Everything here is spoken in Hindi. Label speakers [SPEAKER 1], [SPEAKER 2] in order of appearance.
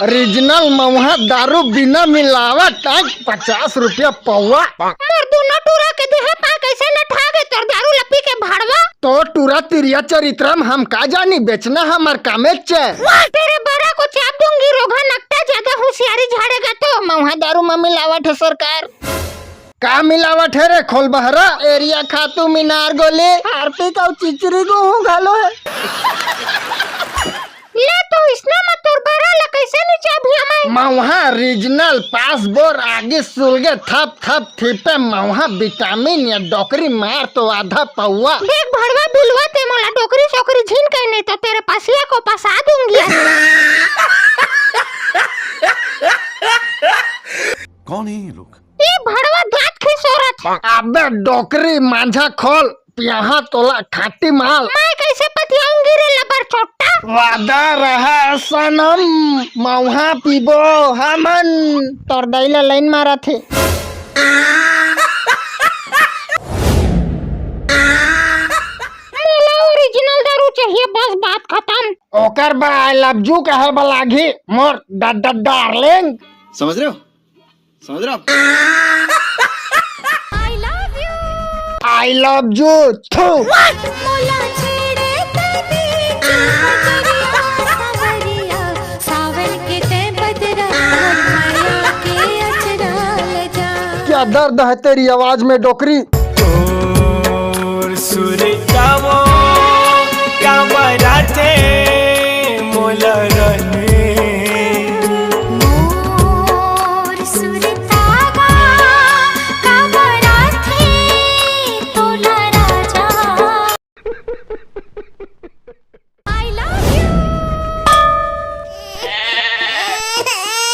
[SPEAKER 1] रीजनल महुआ दारू बिना मिलावट 50 रुपया पौवा।
[SPEAKER 2] मोर दोनों टूरा के देह पा कैसे न ठागे तोर दारू लपी के भाड़वा।
[SPEAKER 1] तो टूरा तिरिया चरित्रम हम का जानी, बेचना हमार कामे चे।
[SPEAKER 2] तेरे बड़ा को चाप दूंगी रोगा नकटा, ज्यादा होशियारी झाड़ेगा तो। महुआ दारू में मिलावट है सरकार।
[SPEAKER 1] का मिलावट है रे खोल बहरा, एरिया खातू मीनार गोली हार्पिक और चिचरी को घालो है।
[SPEAKER 2] ले तो इसने मत तोर बड़ा ला कैसे नीचा भी हमें।
[SPEAKER 1] महुआ रीजनल पास बोर आगे सुलगे थप थप थिपे महुआ विटामिन या डोकरी मार तो आधा पौवा।
[SPEAKER 2] देख भड़वा बिलवा ते मोला डोकरी सोकरी झीन के नहीं तो तेरे पासिया को पसा दूंगी।
[SPEAKER 3] कौन है ये लोग?
[SPEAKER 2] ये भड़वा दांत खिसोरत।
[SPEAKER 1] अबे डोकरी माझा खोल, यहाँ तोला खाटी माल।
[SPEAKER 2] मैं कैसे पतियाऊंगी रे लबर छोटा।
[SPEAKER 1] वादा रहा सनम, महुआ पीबो हमन। तोर दैला लाइन मारा थे।
[SPEAKER 2] मोला ओरिजिनल दारू चाहिए, बस बात खत्म।
[SPEAKER 1] ओकर बा आई लव यू कहे बलागी मोर डार्लिंग।
[SPEAKER 3] समझ रहे हो? समझ रहे हो?
[SPEAKER 1] आई लव यू थू।
[SPEAKER 2] मोला छेड़े तनी सावरिया, सावन के ते बदरा माया के अचरा ले जा।
[SPEAKER 1] क्या दर्द है तेरी आवाज में डोकरी।
[SPEAKER 4] सुरे